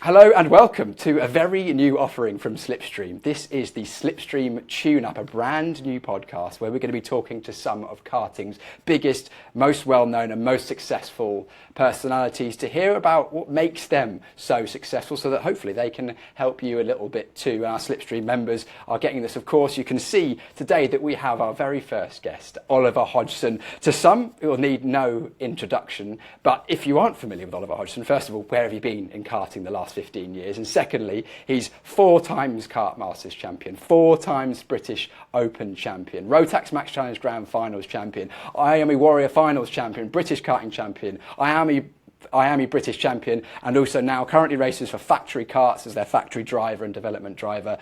Hello and welcome to a very new offering from SlipStream. This is the SlipStream Tune-Up, a brand new podcast where we're going to be talking to some of karting's biggest, most well-known and most successful personalities to hear about what makes them so successful so that hopefully they can help you a little bit too. Our SlipStream members are getting this, of course. You can see today that we have our very first guest, Oliver Hodgson. To some, it will need no introduction, but if you aren't familiar with Oliver Hodgson, first of all, where have you been in karting the last 15 years? And secondly, he's 4 times Kart Masters champion, 4 times British Open champion, Rotax Max Challenge Grand Finals champion, Miami Warrior Finals champion, British karting champion, Miami British champion, and also now currently races for Factory Karts as their factory driver and development driver.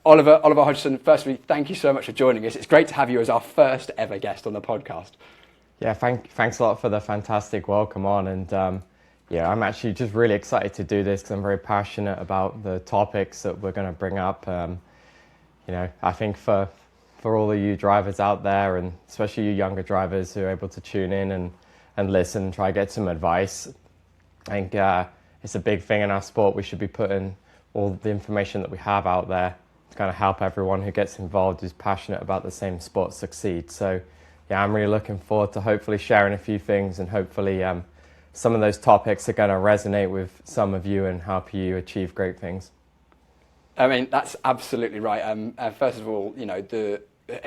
Oliver Hodgson, firstly, thank you so much for joining us. It's great to have you as our first ever guest on the podcast. Yeah, thanks a lot for the fantastic welcome on, and yeah, I'm actually just really excited to do this because I'm very passionate about the topics that we're going to bring up. I think for all of you drivers out there, and especially you younger drivers who are able to tune in and listen and try to get some advice, I think it's a big thing in our sport. We should be putting all the information that we have out there to kind of help everyone who gets involved, who's passionate about the same sport, succeed. So yeah, I'm really looking forward to hopefully sharing a few things, and hopefully some of those topics are going to resonate with some of you and help you achieve great things. I mean, that's absolutely right. First of all,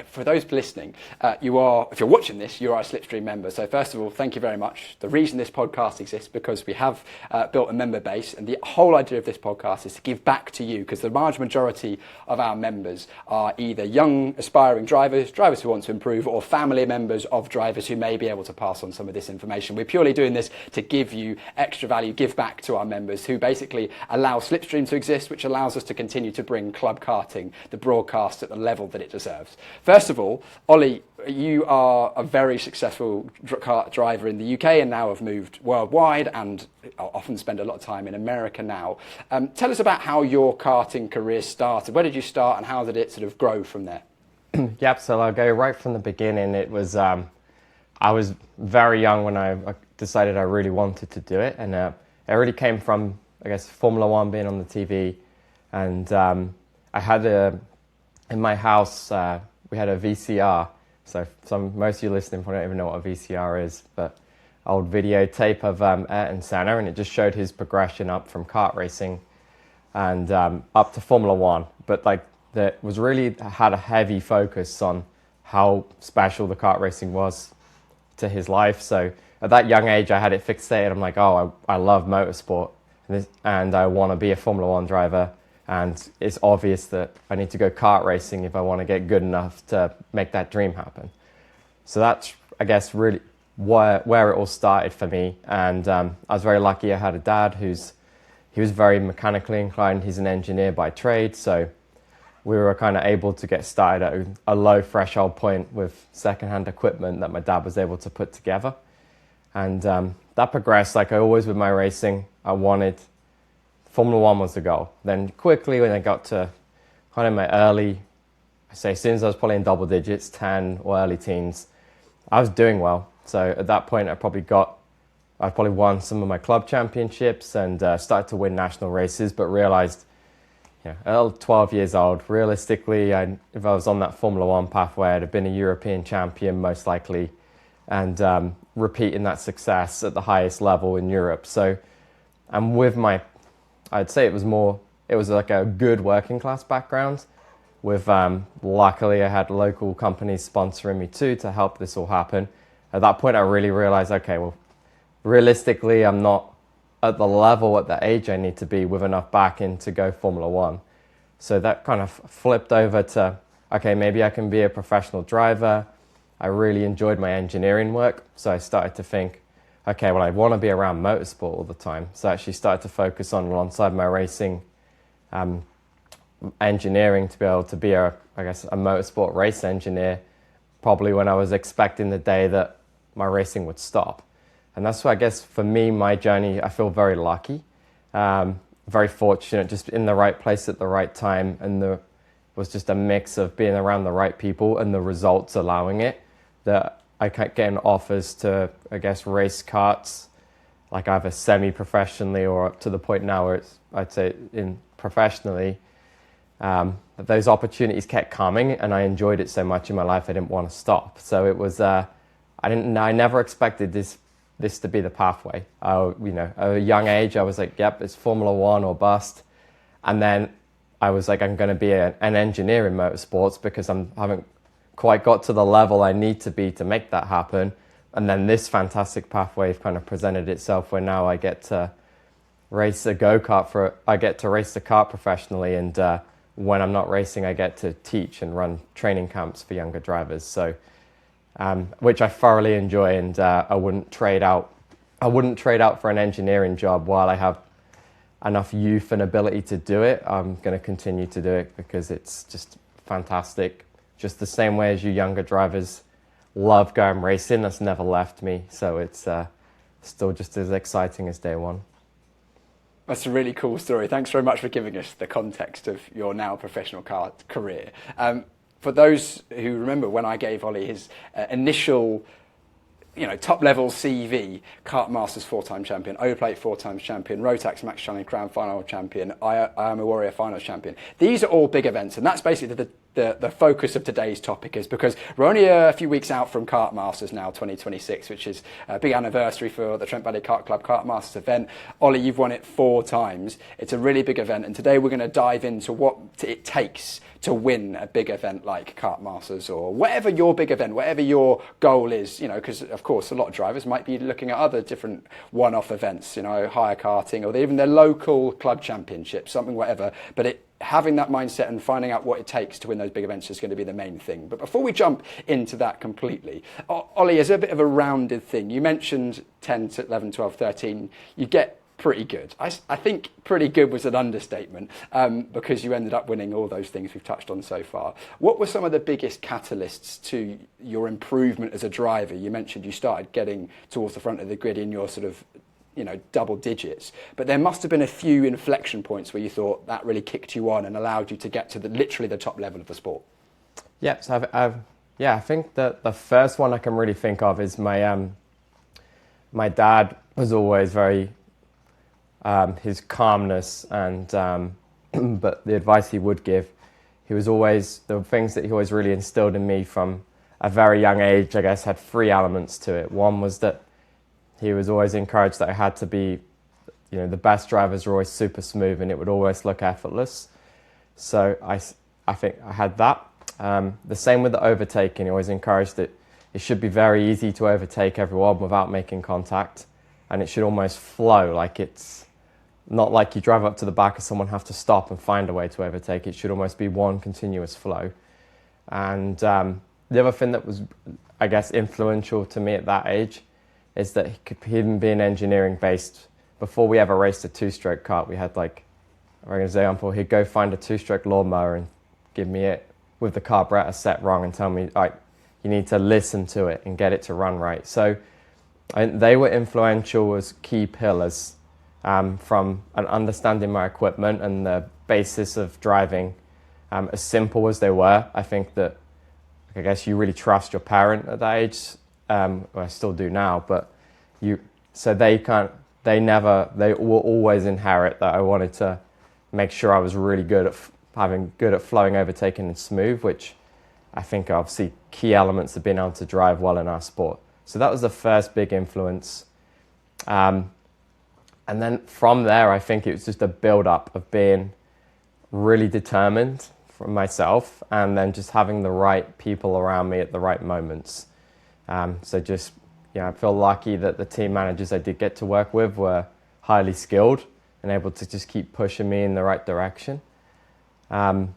for those listening, if you're watching this, you are a SlipStream member. So first of all, thank you very much. The reason this podcast exists because we have built a member base, and the whole idea of this podcast is to give back to you, because the large majority of our members are either young aspiring drivers who want to improve, or family members of drivers who may be able to pass on some of this information. We're purely doing this to give you extra value, give back to our members who basically allow SlipStream to exist, which allows us to continue to bring club karting, the broadcast, at the level that it deserves. First of all, Ollie, you are a very successful kart driver in the UK and now have moved worldwide and often spend a lot of time in America now. Tell us about how your karting career started. Where did you start and how did it sort of grow from there? Yep, so I'll go right from the beginning. It was, I was very young when I decided I really wanted to do it, and it really came from, I guess, Formula One being on the TV, and I had in my house, we had a VCR, so most of you listening probably don't even know what a VCR is, but old videotape of Ayrton Senna, and it just showed his progression up from kart racing and up to Formula One. But that was really had a heavy focus on how special the kart racing was to his life. So at that young age, I had it fixated. I'm like, oh, I love motorsport, and I want to be a Formula One driver. And it's obvious that I need to go kart racing if I want to get good enough to make that dream happen. So that's, I guess, really where it all started for me. And I was very lucky. I had a dad he was very mechanically inclined. He's an engineer by trade. So we were kind of able to get started at a low threshold point with secondhand equipment that my dad was able to put together. And that progressed. Like I always with my racing, I wanted Formula One was the goal. Then quickly when I got to kind of my early, as soon as I was probably in double digits, 10 or early teens, I was doing well. So at that point, I probably won some of my club championships and started to win national races, but realized, at 12 years old, realistically, if I was on that Formula One pathway, I'd have been a European champion most likely, and repeating that success at the highest level in Europe. So, and with I'd say it was like a good working class background with, luckily I had local companies sponsoring me too to help this all happen. At that point I really realized, okay, well, realistically I'm not at the level at the age I need to be with enough backing to go Formula One. So that kind of flipped over to, okay, maybe I can be a professional driver. I really enjoyed my engineering work. So I started to think, okay, well, I want to be around motorsport all the time. So I actually started to focus on, alongside my racing, engineering to be able to be a motorsport race engineer, probably when I was expecting the day that my racing would stop. And that's why I guess for me, my journey, I feel very lucky, very fortunate, just in the right place at the right time. And it was just a mix of being around the right people and the results allowing it, that I kept getting offers to, I guess, race karts like either semi-professionally or up to the point now where it's, I'd say, in professionally. But those opportunities kept coming, and I enjoyed it so much in my life I didn't want to stop. So it was I never expected this to be the pathway. At a young age I was like, yep, it's Formula One or bust. And then I was like, I'm going to be an engineer in motorsports because I haven't quite got to the level I need to be to make that happen. And then this fantastic pathway kind of presented itself where now I get to race a go-kart I get to race the kart professionally, and when I'm not racing I get to teach and run training camps for younger drivers. So which I thoroughly enjoy, and I wouldn't trade out for an engineering job while I have enough youth and ability to do it. I'm going to continue to do it because it's just fantastic. Just the same way as you younger drivers love going racing, that's never left me. So it's still just as exciting as day one. That's a really cool story. Thanks very much for giving us the context of your now professional kart career. For those who remember when I gave Ollie his initial top-level CV, Kart Masters 4-time champion, O-Plate 4 times champion, Rotax Max Challenge Crown Final champion, I Am a Warrior Finals champion. These are all big events, and that's basically the focus of today's topic, is because we're only a few weeks out from Kart Masters now, 2026, which is a big anniversary for the Trent Valley Kart Club Kart Masters event. Ollie, you've won it 4 times. It's a really big event, and today we're going to dive into what it takes to win a big event like Kart Masters, or whatever your big event, whatever your goal is, because of course a lot of drivers might be looking at other different one-off events, higher karting, or even their local club championship, something whatever, but having that mindset and finding out what it takes to win those big events is going to be the main thing. But before we jump into that completely, Ollie, as a bit of a rounded thing, you mentioned 10 to 11, 12, 13, you get pretty good. I think pretty good was an understatement, because you ended up winning all those things we've touched on so far. What were some of the biggest catalysts to your improvement as a driver? You mentioned you started getting towards the front of the grid in your sort of double digits, but there must have been a few inflection points where you thought that really kicked you on and allowed you to get to literally the top level of the sport. Yeah, so I think that the first one I can really think of is my dad was always very his calmness and but the advice he would give, the things that he always really instilled in me from a very young age, I guess, had 3 elements to it. One was that he was always encouraged that I had to be, the best drivers were always super smooth and it would always look effortless. So I think I had that. The same with the overtaking. He always encouraged that it should be very easy to overtake everyone without making contact, and it should almost flow, like it's not like you drive up to the back of someone, have to stop and find a way to overtake. It should almost be one continuous flow. And the other thing that was, I guess, influential to me at that age is that him being engineering based, before we ever raced a 2-stroke kart, we had, like, for example, he'd go find a 2-stroke lawnmower and give me it with the carburetor set wrong and tell me, all right, you need to listen to it and get it to run right. So they were influential as key pillars, from an understanding my equipment and the basis of driving, as simple as they were. I think that, I guess, you really trust your parent at that age. Well, I still do now, but they will always inherit that I wanted to make sure I was really good at flowing, overtaking and smooth, which I think are obviously key elements of being able to drive well in our sport. So that was the first big influence. And then from there, I think it was just a build-up of being really determined for myself, and then just having the right people around me at the right moments. So just, I feel lucky that the team managers I did get to work with were highly skilled and able to just keep pushing me in the right direction. So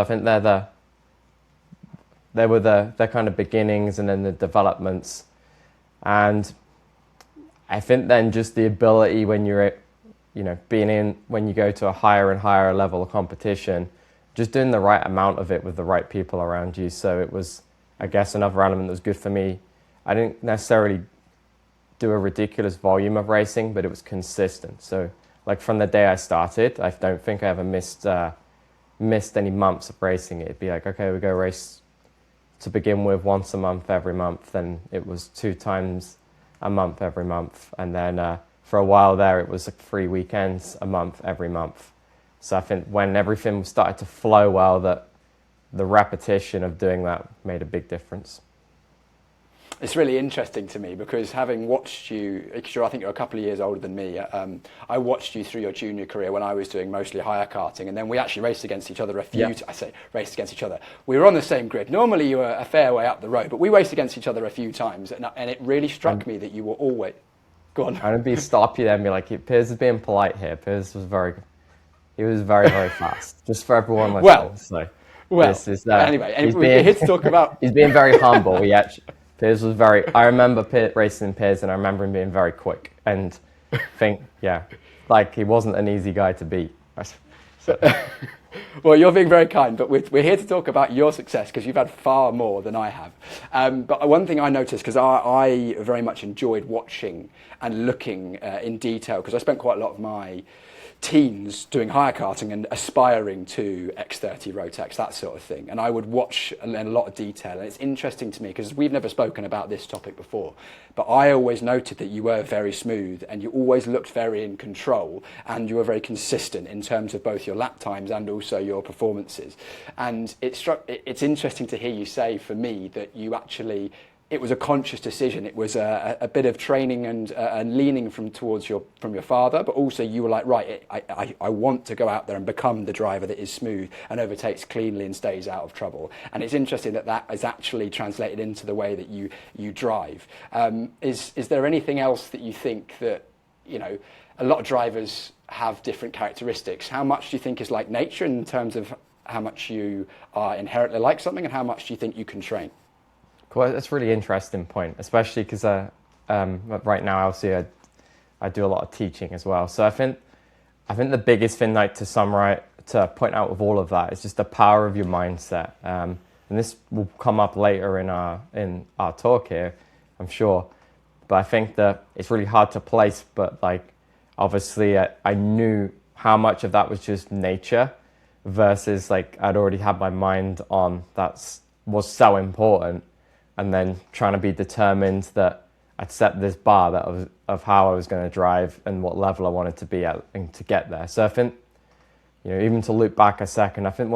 I think they were the kind of beginnings and then the developments. And I think then just the ability when you're, when you go to a higher and higher level of competition, just doing the right amount of it with the right people around you. So it was, I guess, another element that was good for me. I didn't necessarily do a ridiculous volume of racing, but it was consistent. So like from the day I started, I don't think I ever missed any months of racing. It'd be like, okay, we go race to begin with once a month, every month. Then it was 2 times a month every month. And then for a while there, it was like 3 weekends a month every month. So I think when everything started to flow well, that the repetition of doing that made a big difference. It's really interesting to me because having watched you, because I think you're a couple of years older than me, I watched you through your junior career when I was doing mostly hire karting, and then we actually raced against each other a few I say raced against each other. We were on the same grid. Normally you were a fair way up the road, but we raced against each other a few times, and it really struck me that you were always... Go on. I'm going to stop you there and be like, Piers is being polite here. Piers was very fast. Just for everyone listening. Anyway, we're here to talk about... He's being very humble. Piers was I remember racing Piers, and I remember him being very quick, and like he wasn't an easy guy to beat. So. Well, you're being very kind, but we're here to talk about your success because you've had far more than I have. But one thing I noticed, because I very much enjoyed watching and looking in detail, because I spent quite a lot of my teens doing hire karting and aspiring to X30 Rotax, that sort of thing. And I would watch in a lot of detail. And it's interesting to me because we've never spoken about this topic before, but I always noted that you were very smooth and you always looked very in control, and you were very consistent in terms of both your lap times and also your performances. And it's interesting to hear you say, for me, that you actually... It was a conscious decision. It was a bit of training and leaning from your father, but also you were like, right, I want to go out there and become the driver that is smooth and overtakes cleanly and stays out of trouble. And it's interesting that is actually translated into the way that you drive. Is there anything else that you think that, a lot of drivers have different characteristics? How much do you think is like nature in terms of how much you are inherently like something, and how much do you think you can train? Cool. That's a really interesting point, especially because right now, obviously, I do a lot of teaching as well. So I think the biggest thing, like to point out with all of that, is just the power of your mindset. And this will come up later in our talk here, I'm sure. But I think that it's really hard to place. But like, obviously, I knew how much of that was just nature, versus like I'd already had my mind on was so important. And then trying to be determined that I'd set this bar of how I was going to drive and what level I wanted to be at and to get there. So I think, even to loop back a second, I think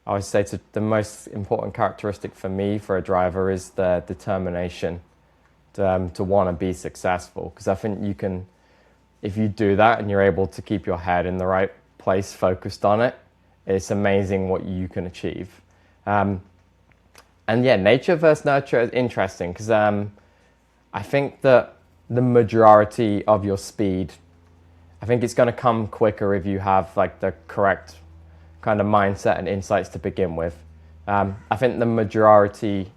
I would say the most important characteristic for me for a driver is the determination to want to be successful. Because I think you can, if you do that and you're able to keep your head in the right place, focused on it, it's amazing what you can achieve. And yeah, nature versus nurture is interesting because I think that the majority of your speed, I think it's going to come quicker if you have like the correct kind of mindset and insights to begin with. I think the majority,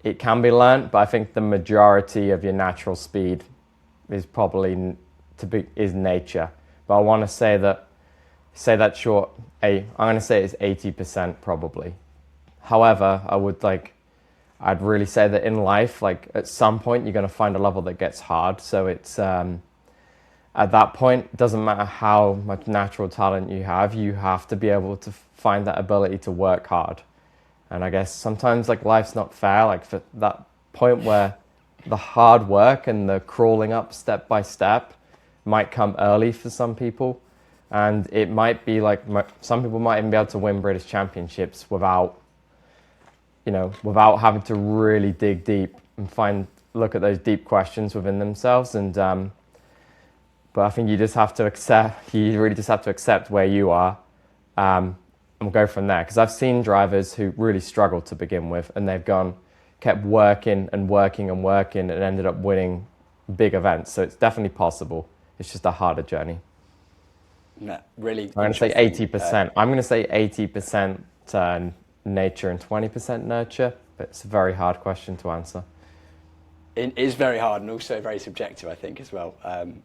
it can be learned, but I think the majority of your natural speed is probably is nature. But I want to say that short. I'm going to say it's 80% probably. However, I'd really say that in life, like at some point, you're going to find a level that gets hard. So it's, at that point, it doesn't matter how much natural talent you have to be able to find that ability to work hard. And I guess sometimes like life's not fair, like for that point where the hard work and the crawling up step by step might come early for some people. And it might be like, some people might even be able to win British Championships without having to really dig deep and look at those deep questions within themselves. And but I think you just have to accept where you are, and go from there. Because I've seen drivers who really struggled to begin with, and they've kept working and working and working, and ended up winning big events. So it's definitely possible. It's just a harder journey. No, really. I'm going to say 80%. I'm going to say 80% nature and 20% nurture, but it's a very hard question to answer. It is very hard and also very subjective, I think, as well.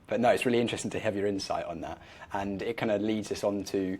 But no, it's really interesting to have your insight on that. And it kind of leads us on to,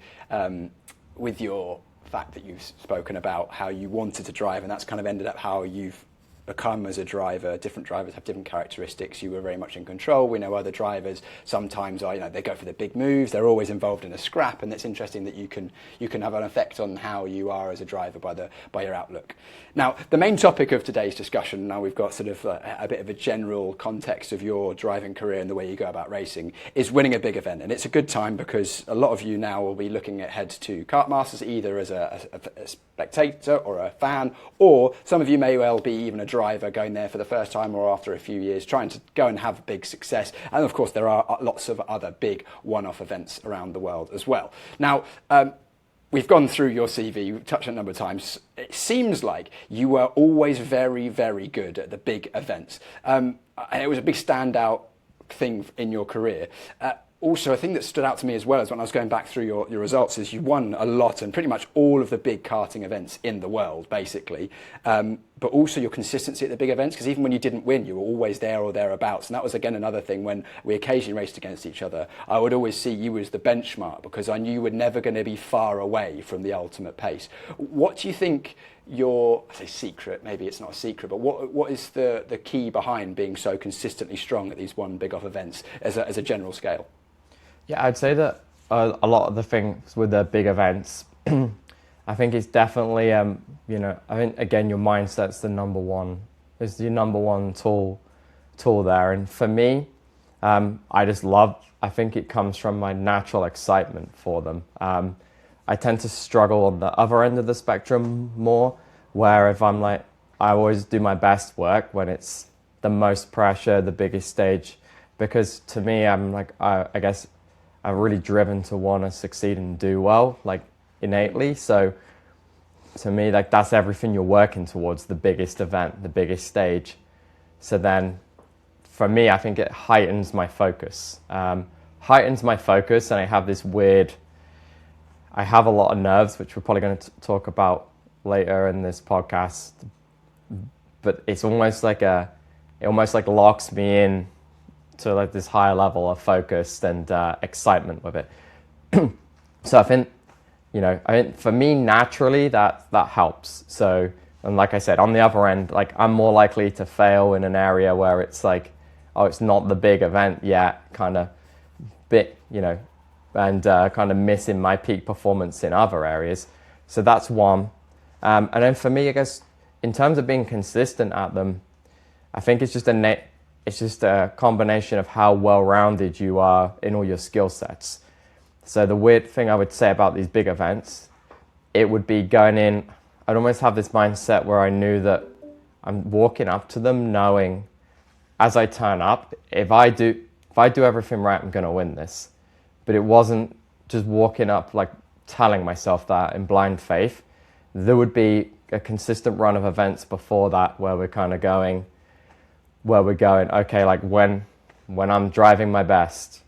with your fact that you've spoken about how you wanted to drive, and that's kind of ended up how you've become as a driver. Different drivers have different characteristics. You were very much in control. We know other drivers sometimes are, they go for the big moves. They're always involved in a scrap, and it's interesting that you can have an effect on how you are as a driver by your outlook. Now, the main topic of today's discussion, now we've got sort of a bit of a general context of your driving career and the way you go about racing, is winning a big event. And it's a good time because a lot of you now will be looking ahead to Kart Masters either as a spectator or a fan, or some of you may well be even a driver going there for the first time or after a few years trying to go and have big success. And of course there are lots of other big one-off events around the world as well. Now, we've gone through your CV, we've touched on it a number of times. It seems like you were always very, very good at the big events. And it was a big standout thing in your career. Also, a thing that stood out to me as well as when I was going back through your results is you won a lot and pretty much all of the big karting events in the world, basically. But also your consistency at the big events, because even when you didn't win, you were always there or thereabouts. And that was, again, another thing when we occasionally raced against each other. I would always see you as the benchmark because I knew you were never going to be far away from the ultimate pace. What do you think I say secret, maybe it's not a secret, but what is the key behind being so consistently strong at these one big off events as a general scale? Yeah, I'd say that a lot of the things with the big events, I think it's definitely, I think, again, your mindset's the number one tool there. And for me, I think it comes from my natural excitement for them. I tend to struggle on the other end of the spectrum more, where if I'm I always do my best work when it's the most pressure, the biggest stage, because to me, I guess I'm really driven to want to succeed and do well, innately. So to me, that's everything you're working towards, the biggest event, the biggest stage. So then for me, I think it heightens my focus. And I have this I have a lot of nerves, which we're probably going to talk about later in this podcast. But it's almost it locks me in to this higher level of focus and excitement with it. So I think for me naturally that helps. So, and like I said, on the other end, I'm more likely to fail in an area where it's it's not the big event yet, kind of and kind of missing my peak performance in other areas. So that's one. And then for me, I guess in terms of being consistent at them, I think it's just a combination of how well-rounded you are in all your skill sets. So the weird thing I would say about these big events, it would be going in, I'd almost have this mindset where I knew that I'm walking up to them knowing as I turn up, if I do everything right, I'm going to win this. But it wasn't just walking up telling myself that in blind faith. There would be a consistent run of events before that where we're going, okay, when I'm driving my best,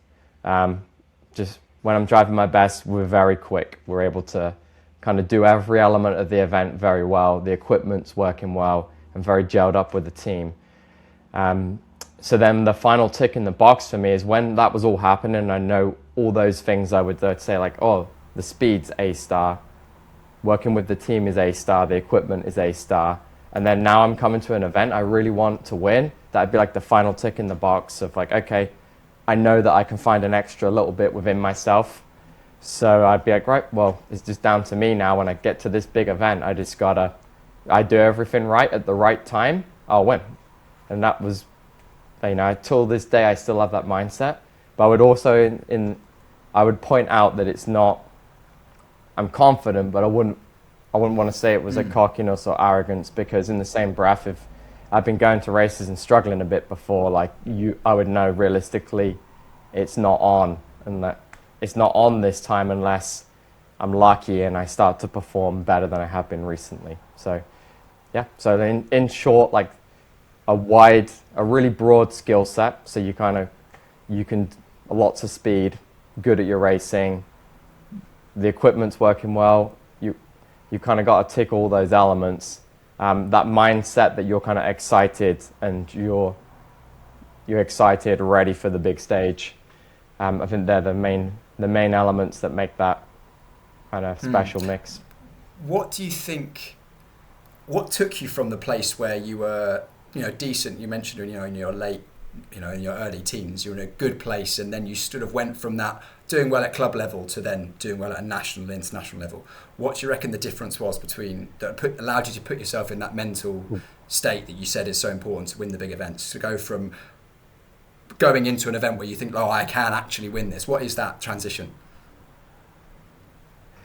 we're very quick. We're able to kind of do every element of the event very well. The equipment's working well and very gelled up with the team. So then the final tick in the box for me is when that was all happening, I know all those things I would say the speed's A star, working with the team is A star, the equipment is A star. And then now I'm coming to an event I really want to win. That'd be the final tick in the box of okay, I know that I can find an extra little bit within myself. So I'd be right, well, it's just down to me now. When I get to this big event, I do everything right at the right time, I'll win. And that was, till this day, I still have that mindset. But I would also, I would point out that it's not, I'm confident, but I wouldn't want to say it was a cockiness or arrogance, because in the same breath, if I've been going to races and struggling a bit before, I would know realistically it's not on, and that it's not on this time unless I'm lucky and I start to perform better than I have been recently. So, yeah. So in short, a really broad skill set. So you can lots of speed, good at your racing, the equipment's working well. You kind of got to tick all those elements. That mindset that you're kind of excited and you're excited, ready for the big stage. I think they're the main elements that make that kind of special mix. What do you think? What took you from the place where you were decent. You mentioned, in your late, in your early teens, you're in a good place, and then you sort of went from that doing well at club level to then doing well at a national, international level. What do you reckon the difference was between that allowed you to put yourself in that mental state that you said is so important to win the big events, to go from going into an event where you think, oh, I can actually win this? What is that transition?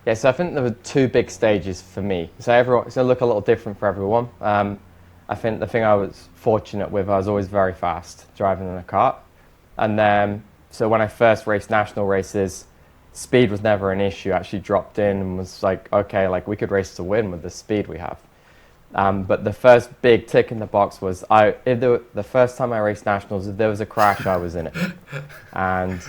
Yeah, so I think there were two big stages for me. So it's going to look a little different for everyone. I think the thing I was fortunate with, I was always very fast driving in a kart. And then, so when I first raced national races, speed was never an issue. I actually dropped in and was like, okay, like we could race to win with the speed we have. But the first big tick in the box was, the first time I raced nationals, if there was a crash, I was in it. And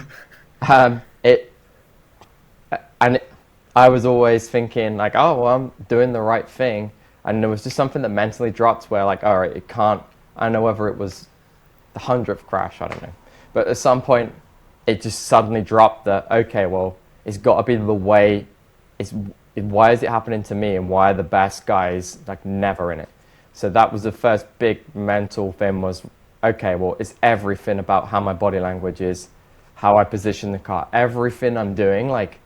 I was always thinking like, oh, well, I'm doing the right thing. And there was just something that mentally dropped where like, all right, it can't, I don't know whether it was the 100th crash, I don't know. But at some point, it just suddenly dropped that, okay, well, it's got to be the way, why is it happening to me, and why are the best guys like never in it? So that was the first big mental thing was, okay, well, it's everything about how my body language is, how I position the car, everything I'm doing, like,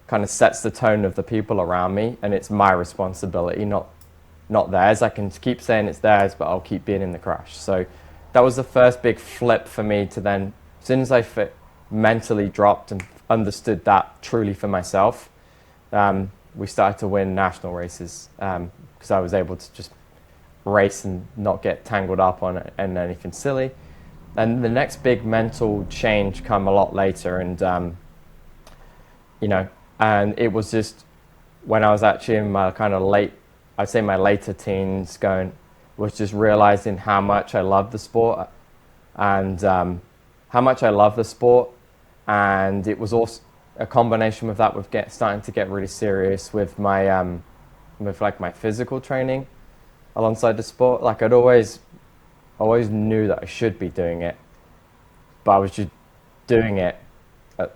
kind of sets the tone of the people around me, and it's my responsibility, not theirs. I can keep saying it's theirs, but I'll keep being in the crash. So that was the first big flip for me to then, as soon as I mentally dropped and understood that truly for myself, we started to win national races because I was able to just race and not get tangled up on it and anything silly. And the next big mental change come a lot later, and and it was just when I was actually in my kind of I'd say my later teens, was just realizing how much I love the sport, and and it was also a combination with that with starting to get really serious with my my physical training alongside the sport. Like I'd always knew that I should be doing it, but I was just doing it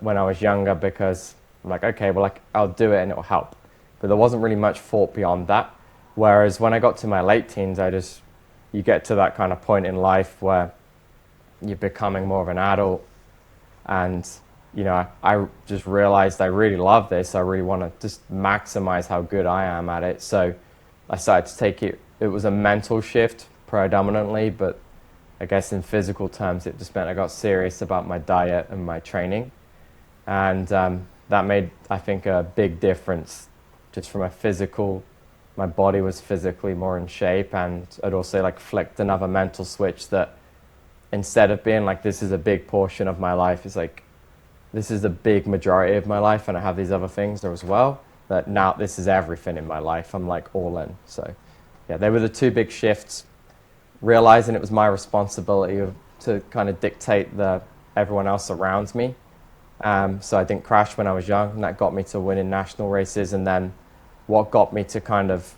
when I was younger because I'm like, okay, well, I'll do it and it'll help. But there wasn't really much thought beyond that. Whereas when I got to my late teens, you get to that kind of point in life where you're becoming more of an adult, and I just realized I really love this. I really want to just maximize how good I am at it. So I started to take it. It was a mental shift predominantly, but I guess in physical terms, it just meant I got serious about my diet and my training, and that made, I think, a big difference. Just from my body was physically more in shape, and I'd also like flicked another mental switch that instead of being like, this is a big portion of my life, it's like, this is the big majority of my life, and I have these other things there as well, that now this is everything in my life. I'm like all in. So yeah, they were the two big shifts, realizing it was my responsibility to kind of dictate everyone else around me. So I didn't crash when I was young, and that got me to winning national races. And then what got me to kind of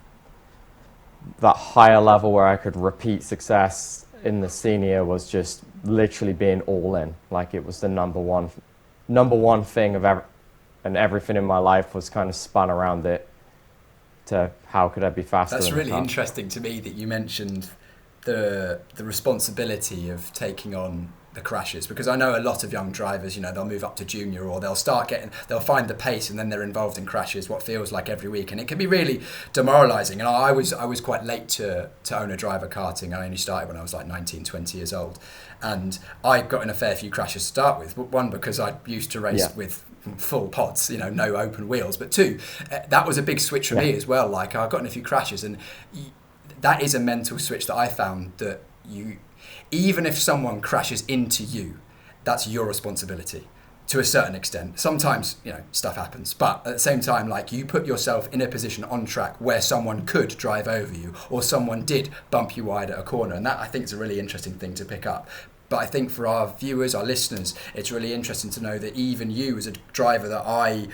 that higher level where I could repeat success in the senior was just literally being all in. Like it was the number one thing and everything in my life was kind of spun around it to how could I be faster. That's than really interesting to me that you mentioned the responsibility of taking on the crashes, because I know a lot of young drivers, they'll move up to junior, or they'll find the pace, and then they're involved in crashes what feels like every week, and it can be really demoralizing. And I was quite late to own a driver karting. I only started when I was like 19, 20 years old, and I got in a fair few crashes to start with. One, because I used to race with full pods, no open wheels, but two, that was a big switch for me as well. Like I got in a few crashes, and that is a mental switch that I found that even if someone crashes into you, that's your responsibility to a certain extent. Sometimes, stuff happens, but at the same time, like you put yourself in a position on track where someone could drive over you, or someone did bump you wide at a corner. And that, I think, is a really interesting thing to pick up. But I think for our viewers, our listeners, it's really interesting to know that even you as a driver that I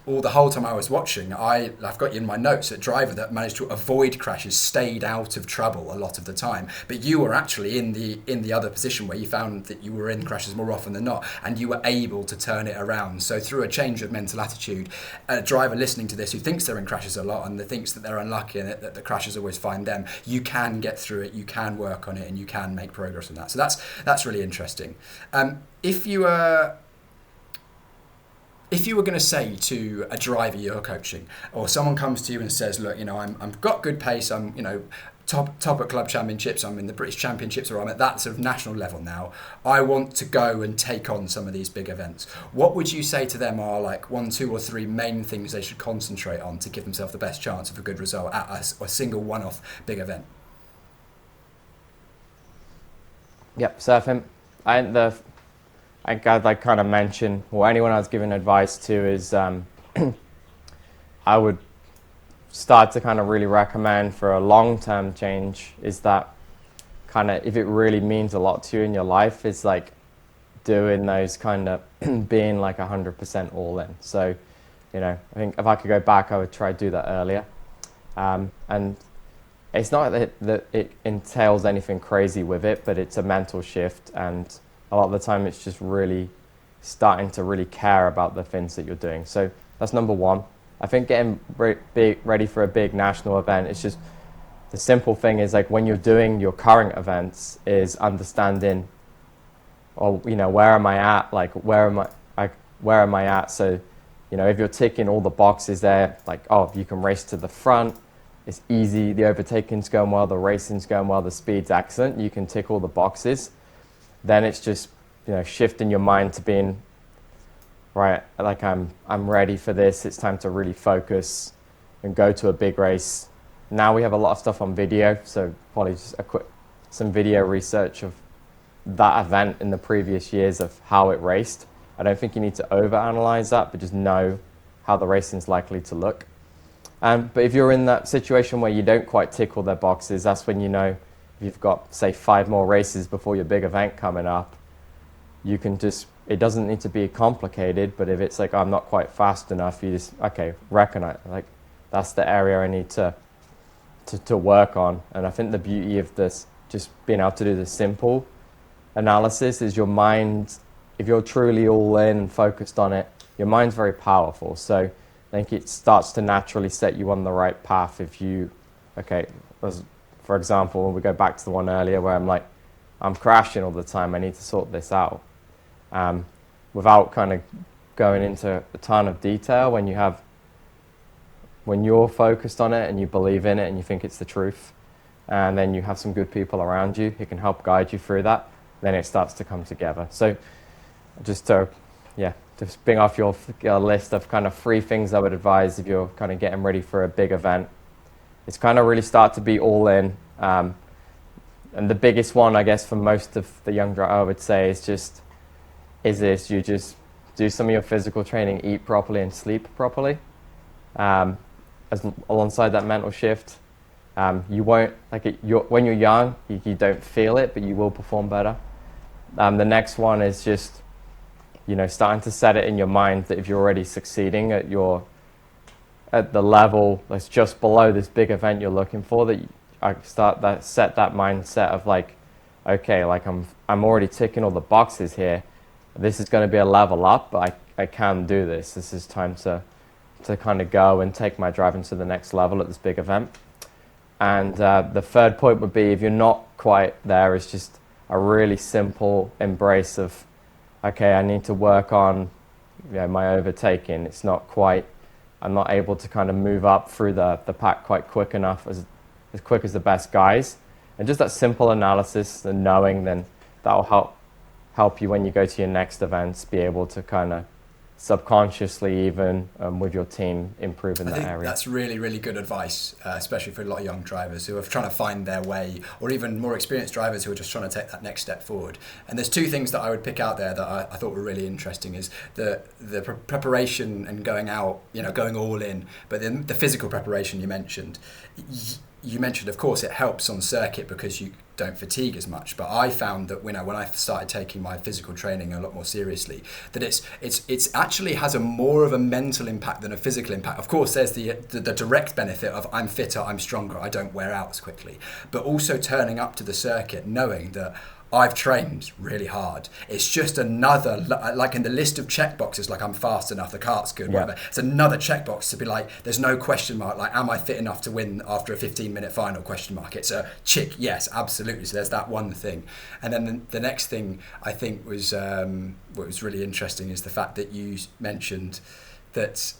all the whole time I was watching, I've got you in my notes, a driver that managed to avoid crashes, stayed out of trouble a lot of the time. But you were actually in the other position where you found that you were in crashes more often than not, and you were able to turn it around. So through a change of mental attitude, a driver listening to this who thinks they're in crashes a lot and thinks that they're unlucky and that the crashes always find them, you can get through it, you can work on it, and you can make progress on that. So that's really interesting. If you were going to say to a driver you're coaching, or someone comes to you and says, look, I've got good pace, I'm, top at club championships, I'm in the British Championships, or I'm at that sort of national level now, I want to go and take on some of these big events. What would you say to them are like 1, 2 or 3 main things they should concentrate on to give themselves the best chance of a good result at a single one-off big event? Yep, so I think I'd like kind of mention, or anyone I was giving advice to is I would start to kind of really recommend for a long-term change is that kind of, if it really means a lot to you in your life, is like doing those kind of being like 100% all in. So, I think if I could go back, I would try to do that earlier. And it's not that it entails anything crazy with it, but it's a mental shift, and a lot of the time it's just really starting to really care about the things that you're doing. So that's number one. I think getting ready for a big national event, it's just, the simple thing is like when you're doing your current events is understanding, or where am I at? Like where am I at? So, if you're ticking all the boxes there, like, oh, you can race to the front, it's easy, the overtaking's going well, the racing's going well, the speed's excellent, you can tick all the boxes. Then it's just, shifting your mind to being, right, like I'm ready for this, it's time to really focus and go to a big race. Now we have a lot of stuff on video, so probably just some video research of that event in the previous years of how it raced. I don't think you need to overanalyze that, but just know how the racing's likely to look. But if you're in that situation where you don't quite tick all their boxes, that's when you've got, say, 5 more races before your big event coming up, you can just, it doesn't need to be complicated, but if it's like, I'm not quite fast enough, you just, okay, recognize, like, that's the area I need to work on. And I think the beauty of this, just being able to do the simple analysis, is your mind, if you're truly all in and focused on it, your mind's very powerful. So I think it starts to naturally set you on the right path if you, for example, when we go back to the one earlier where I'm crashing all the time, I need to sort this out. Without kind of going into a ton of detail, when you're focused on it and you believe in it and you think it's the truth, and then you have some good people around you who can help guide you through that, then it starts to come together. So just to bring off your list of kind of 3 things I would advise if you're kind of getting ready for a big event. It's kind of really start to be all in. And the biggest one, I guess, for most of the young drivers, I would say, you just do some of your physical training, eat properly and sleep properly. Alongside that mental shift, you won't, when you're young, you don't feel it, but you will perform better. The next one is just, starting to set it in your mind that if you're already succeeding at the level that's just below this big event you're looking for, that set that mindset of like, okay, like I'm already ticking all the boxes here. This is going to be a level up, but I can do this. This is time to kind of go and take my driving to the next level at this big event. And the third point would be, if you're not quite there, is just a really simple embrace of, okay, I need to work on my overtaking. It's not quite, I'm not able to kind of move up through the pack quite quick enough, as quick as the best guys. And just that simple analysis and knowing, then that will help you when you go to your next events, be able to kind of subconsciously even with your team improve in that area. That's really, really good advice, especially for a lot of young drivers who are trying to find their way, or even more experienced drivers who are just trying to take that next step forward. And there's 2 things that I would pick out there that I thought were really interesting, is the preparation and going out, going all in, but then the physical preparation you mentioned. you mentioned, of course, it helps on circuit because you don't fatigue as much. But I found that when I started taking my physical training a lot more seriously, that it's actually has a more of a mental impact than a physical impact. Of course, there's the direct benefit of I'm fitter, I'm stronger, I don't wear out as quickly. But also turning up to the circuit knowing that I've trained really hard. It's just another, like in the list of checkboxes, like I'm fast enough, the kart's good, whatever. It's another checkbox to be like, there's no question mark, like, am I fit enough to win after a 15-minute final, question mark. It's a chick, yes, absolutely. So there's that one thing. And then the next thing I think was, what was really interesting is the fact that you mentioned that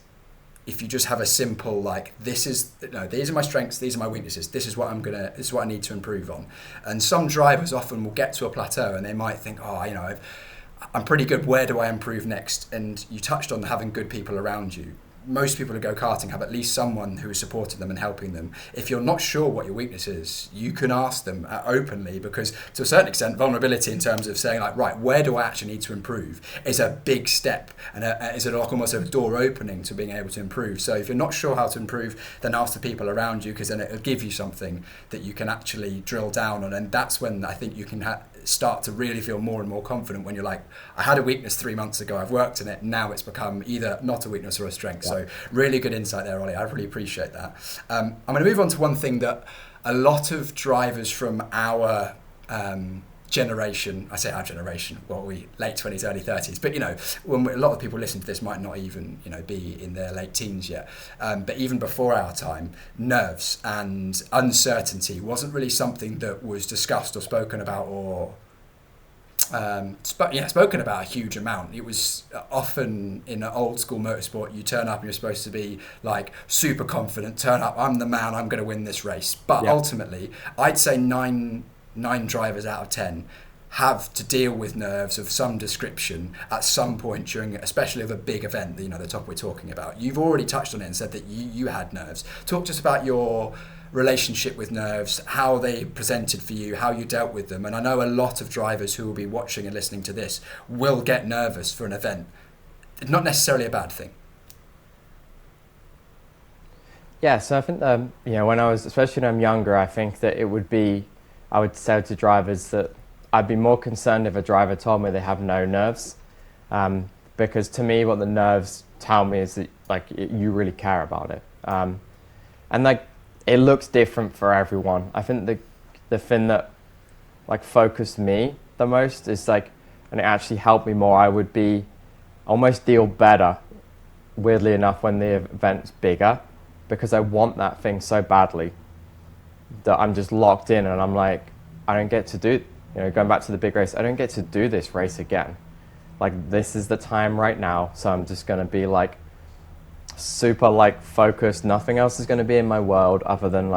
if you just have a simple like these are my strengths, these are my weaknesses, this is what I need to improve on. And some drivers often will get to a plateau and they might think, I'm pretty good, where do I improve next? And you touched on having good people around you. Most people who go karting have at least someone who is supporting them and helping them. If you're not sure what your weakness is, you can ask them openly, because to a certain extent, vulnerability in terms of saying like, right, where do I actually need to improve is a big step, and is it like almost a door opening to being able to improve. So if you're not sure how to improve, then ask the people around you, because then it'll give you something that you can actually drill down on. And that's when I think you can start to really feel more and more confident, when you're like, I had a weakness 3 months ago, I've worked on it, now it's become either not a weakness or a strength. So really good insight there, Ollie. I really appreciate that. I'm going to move on to one thing that a lot of drivers from our generation, I say our generation, what are we, late 20s, early 30s, but a lot of people listening to this might not even be in their late teens yet, but even before our time, nerves and uncertainty wasn't really something that was discussed or spoken about, or spoken about a huge amount. It was often in an old school motorsport, you turn up and you're supposed to be like super confident, turn up, I'm the man, I'm going to win this race. But ultimately, I'd say nine drivers out of 10 have to deal with nerves of some description at some point during, especially of a big event, the top we're talking about. You've already touched on it and said that you had nerves. Talk to us about your relationship with nerves, how they presented for you, how you dealt with them. And I know a lot of drivers who will be watching and listening to this will get nervous for an event. It's not necessarily a bad thing. Yeah, so I think when I was, especially when I'm younger, I think that I would say to drivers that I'd be more concerned if a driver told me they have no nerves, because to me what the nerves tell me is that you really care about it, and it looks different for everyone. I think the thing that focused me the most is and it actually helped me more. I would almost deal better, weirdly enough, when the event's bigger, because I want that thing so badly that I'm just locked in, and I'm like, I don't get to do, going back to the big race, I don't get to do this race again. This is the time right now, so I'm just going to be super focused. Nothing else is going to be in my world other than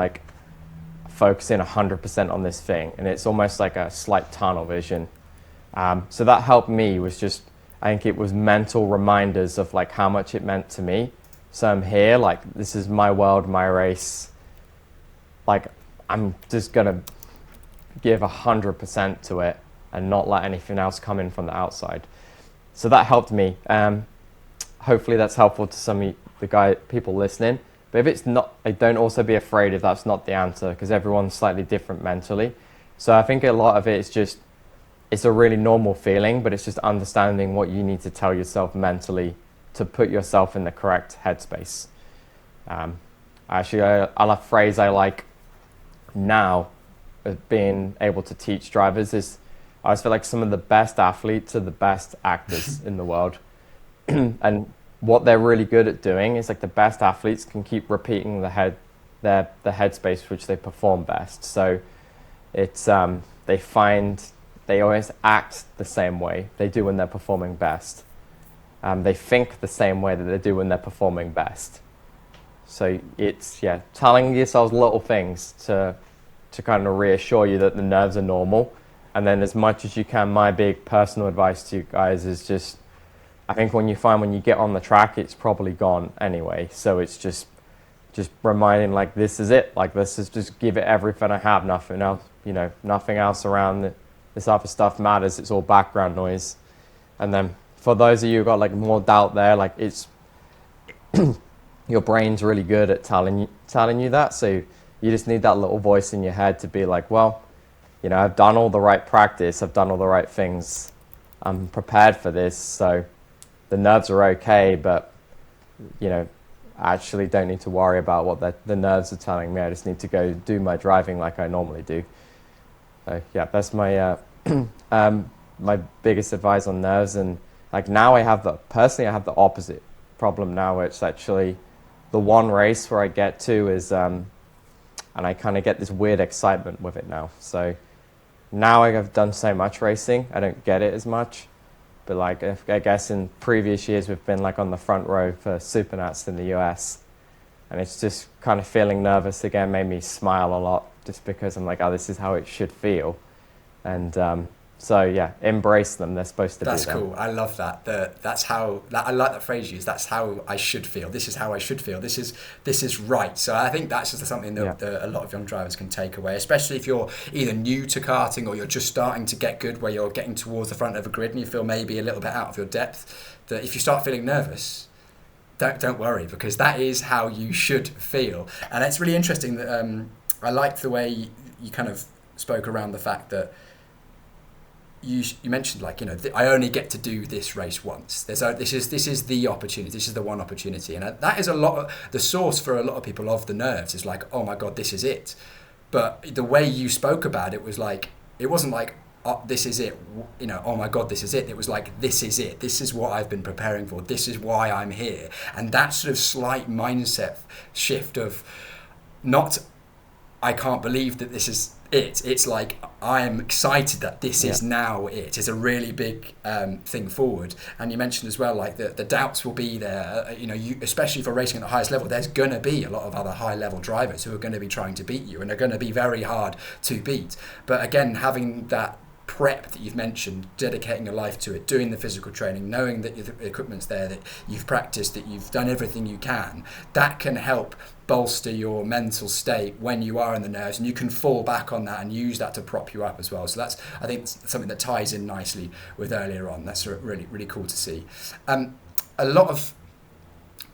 focusing 100% on this thing, and it's almost like a slight tunnel vision. So that helped me, I think it was mental reminders of how much it meant to me. So I'm here, this is my world, my race. I'm just going to give 100% to it and not let anything else come in from the outside. So that helped me. Hopefully that's helpful to some of the people listening. But if it's not, don't also be afraid if that's not the answer, because everyone's slightly different mentally. So I think a lot of it is it's a really normal feeling, but it's just understanding what you need to tell yourself mentally to put yourself in the correct headspace. Actually, a phrase I like now, being able to teach drivers, is I always feel like some of the best athletes are the best actors in the world. And what they're really good at doing is the best athletes can keep repeating the headspace which they perform best. So it's they always act the same way they do when they're performing best. They think the same way that they do when they're performing best. So it's telling yourselves little things to kind of reassure you that the nerves are normal. And then as much as you can, my big personal advice to you guys is I think when you get on the track, it's probably gone anyway. So it's just reminding this is it. This is just give it everything I have. Nothing else, nothing else around this other stuff matters. It's all background noise. And then for those of you who got more doubt there, it's your brain's really good at telling you that. So you just need that little voice in your head to be like, well, you know, I've done all the right practice, I've done all the right things, I'm prepared for this, so the nerves are okay, but, you know, I actually don't need to worry about what the nerves are telling me. I just need to go do my driving like I normally do. So yeah, that's my my biggest advice on nerves. And like now I have the opposite problem now, where it's actually the one race where I get to is, and I kind of get this weird excitement with it now. So now I've done so much racing, I don't get it as much. But like, I guess in previous years we've been like on the front row for Supernats in the US, and it's just kind of feeling nervous again made me smile a lot, just because I'm like, oh, this is how it should feel. And so yeah, embrace them. They're supposed to be there. That's cool. I love that. That's how I like that phrase used. That's how I should feel. This is how I should feel. This is right. So I think that's just something that a lot of young drivers can take away, especially if you're either new to karting or you're just starting to get good, where you're getting towards the front of a grid and you feel maybe a little bit out of your depth. That if you start feeling nervous, don't worry, because that is how you should feel. And it's really interesting that I liked the way you kind of spoke around the fact that you mentioned, like, you know, I only get to do this race once. This is the opportunity. This is the one opportunity, and that is a lot of the source for a lot of people of the nerves. Is like, oh my god, this is it. But the way you spoke about it was like, it wasn't like, oh, this is it. You know, oh my god, this is it. It was like, this is it. This is what I've been preparing for. This is why I'm here. And that sort of slight mindset shift of not, I can't believe that this is it. It's like, I am excited that this is now it. Is a really big thing forward. And you mentioned as well, like the doubts will be there. You know, especially for racing at the highest level, there's going to be a lot of other high level drivers who are going to be trying to beat you, and they're going to be very hard to beat. But again, having that prep that you've mentioned, dedicating your life to it, doing the physical training, knowing that the equipment's there, that you've practiced, that you've done everything you can, that can help bolster your mental state when you are in the nerves, and you can fall back on that and use that to prop you up as well. So that's, I think, something that ties in nicely with earlier on. That's really, really cool to see.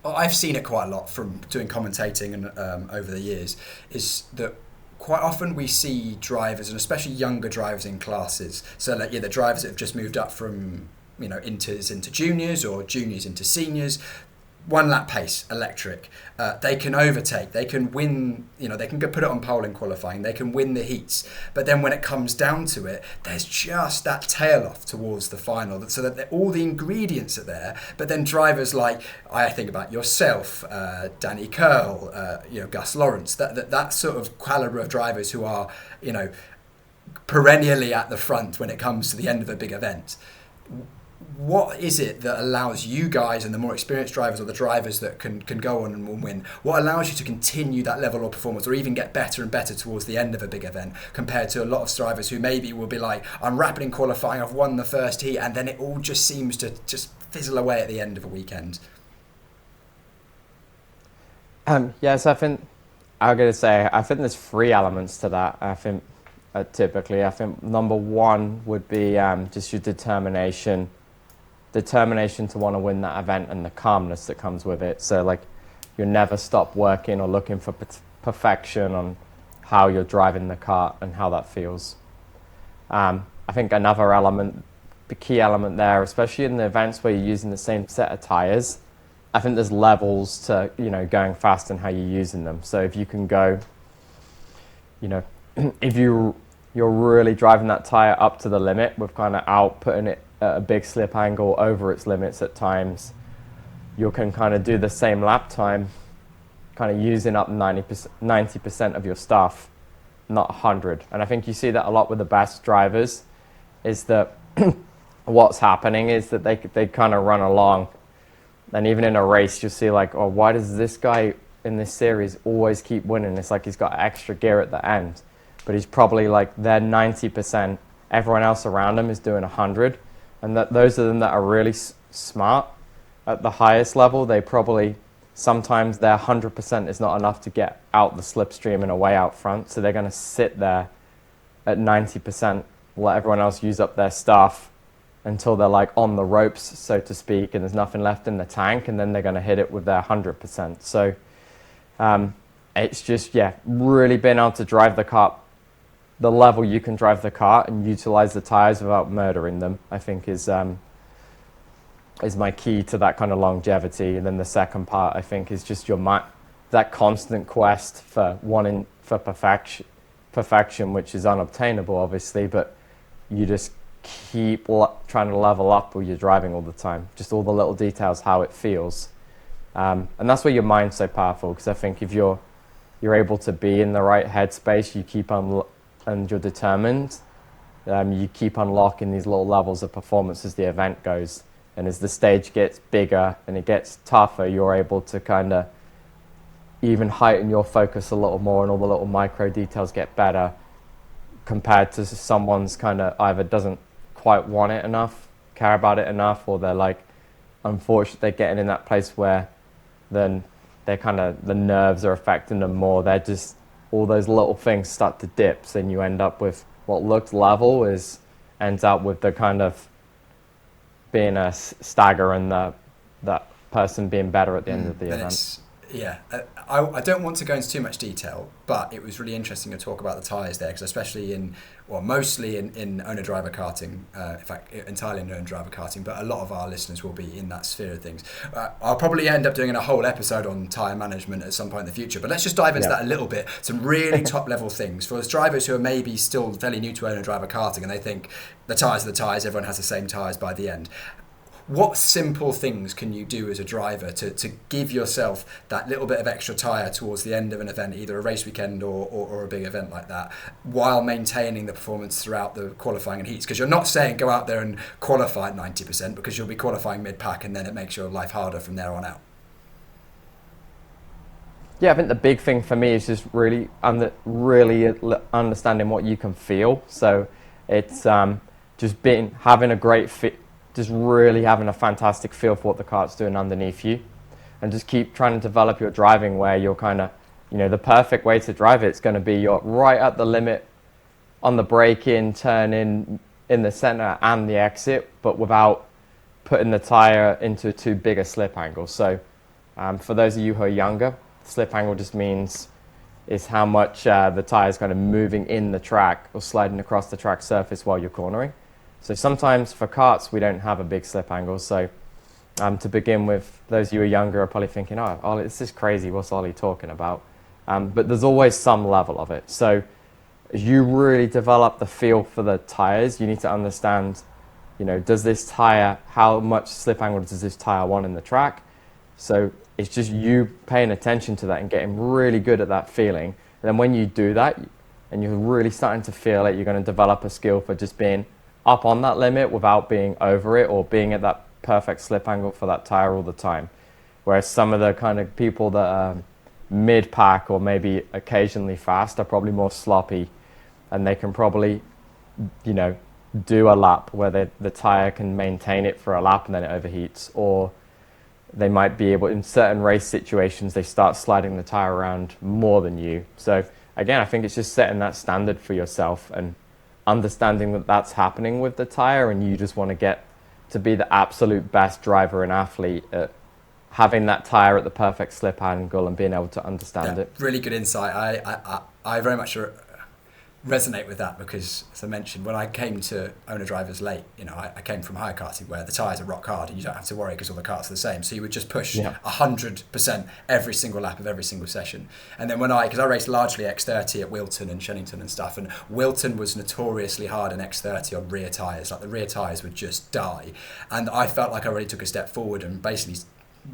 I've seen it quite a lot from doing commentating and over the years, is that quite often we see drivers, and especially younger drivers in classes, so like the drivers that have just moved up from, you know, inters into juniors or juniors into seniors, one lap pace, electric. They can overtake, they can win, you know, they can go put it on pole in qualifying, they can win the heats. But then when it comes down to it, there's just that tail off towards the final, so that all the ingredients are there. But then drivers like, I think about yourself, Danny Curl, you know, Gus Lawrence, that sort of caliber of drivers who are, you know, perennially at the front when it comes to the end of a big event. What is it that allows you guys, and the more experienced drivers, or the drivers that can go on and win, what allows you to continue that level of performance, or even get better and better towards the end of a big event, compared to a lot of drivers who maybe will be like, I'm rapid in qualifying, I've won the first heat, and then it all just seems to just fizzle away at the end of a weekend? Yes, I think there's three elements to that. I think typically, number one would be just your determination to want to win that event, and the calmness that comes with it. So like, you never stop working or looking for perfection on how you're driving the kart and how that feels. I think another element, the key element there, especially in the events where you're using the same set of tires, I think there's levels to, you know, going fast and how you're using them. So if you can go, you know, if you're really driving that tire up to the limit with kind of outputting it at a big slip angle over its limits at times, you can kind of do the same lap time, kind of using up 90% of your stuff, not 100. And I think you see that a lot with the best drivers, is that what's happening is that they kind of run along, and even in a race you'll see like, oh, why does this guy in this series always keep winning? It's like he's got extra gear at the end, but he's probably like, they're 90%, everyone else around him is doing 100. And that those of them that are really smart at the highest level, they probably, sometimes their 100% is not enough to get out the slipstream and away out front. So they're going to sit there at 90%, let everyone else use up their stuff until they're like on the ropes, so to speak, and there's nothing left in the tank, and then they're going to hit it with their 100%. So it's just, yeah, really being able to drive the car the level you can drive the car and utilize the tires without murdering them, I think is my key to that kind of longevity. And then the second part, I think, is just that constant quest for wanting for perfection, which is unobtainable, obviously, but you just keep trying to level up while you're driving all the time. Just all the little details, how it feels. And that's where your mind's so powerful, because I think if you're able to be in the right headspace, and you're determined, you keep unlocking these little levels of performance as the event goes. And as the stage gets bigger and it gets tougher, you're able to kind of even heighten your focus a little more, and all the little micro details get better compared to someone's kind of either doesn't quite want it enough, care about it enough, or they're like, unfortunately, they're getting in that place where then they're kind of, the nerves are affecting them more. They're just, all those little things start to dip, and you end up with what looks level ends up with the kind of being a stagger, and that person being better at the end of the event. Yeah, I don't want to go into too much detail, but it was really interesting to talk about the tyres there, because especially mostly in owner-driver karting, in fact, entirely in owner-driver karting, but a lot of our listeners will be in that sphere of things. I'll probably end up doing a whole episode on tyre management at some point in the future, but let's just dive into that a little bit. Some really top-level things for those drivers who are maybe still fairly new to owner-driver karting, and they think the tyres are the tyres, everyone has the same tyres by the end. What simple things can you do as a driver to give yourself that little bit of extra tyre towards the end of an event, either a race weekend or a big event like that, while maintaining the performance throughout the qualifying and heats? Because you're not saying go out there and qualify at 90%, because you'll be qualifying mid-pack, and then it makes your life harder from there on out. Yeah, I think the big thing for me is just really understanding what you can feel. So it's just having a great fit. Just really having a fantastic feel for what the kart's doing underneath you, and just keep trying to develop your driving where you're kind of, the perfect way to drive it's going to be you're right at the limit on the braking, turn in the center and the exit, but without putting the tire into too big a slip angle. So for those of you who are younger, slip angle just means is how much the tire is kind of moving in the track or sliding across the track surface while you're cornering. So sometimes for karts, we don't have a big slip angle. So to begin with, those of you who are younger are probably thinking, oh, Ollie, this is crazy. What's Ollie talking about? But there's always some level of it. So as you really develop the feel for the tires, you need to understand, does this tire, how much slip angle does this tire want in the track? So it's just you paying attention to that and getting really good at that feeling. And then when you do that and you're really starting to feel it, you're going to develop a skill for just being up on that limit without being over it or being at that perfect slip angle for that tire all the time. Whereas some of the kind of people that are mid-pack or maybe occasionally fast are probably more sloppy, and they can probably, do a lap where the tire can maintain it for a lap and then it overheats, or they might be able, in certain race situations, they start sliding the tire around more than you. So again, I think it's just setting that standard for yourself and understanding that that's happening with the tire, and you just want to get to be the absolute best driver and athlete at having that tire at the perfect slip angle and being able to understand it. Really good insight. I very much resonate with that, because as I mentioned, when I came to owner drivers late, I came from hire karting where the tyres are rock hard and you don't have to worry because all the karts are the same. So you would just push 100% every single lap of every single session. And then because I raced largely X30 at Wilton and Shennington and stuff, and Wilton was notoriously hard in X30 on rear tyres. Like the rear tyres would just die. And I felt like I really took a step forward, and basically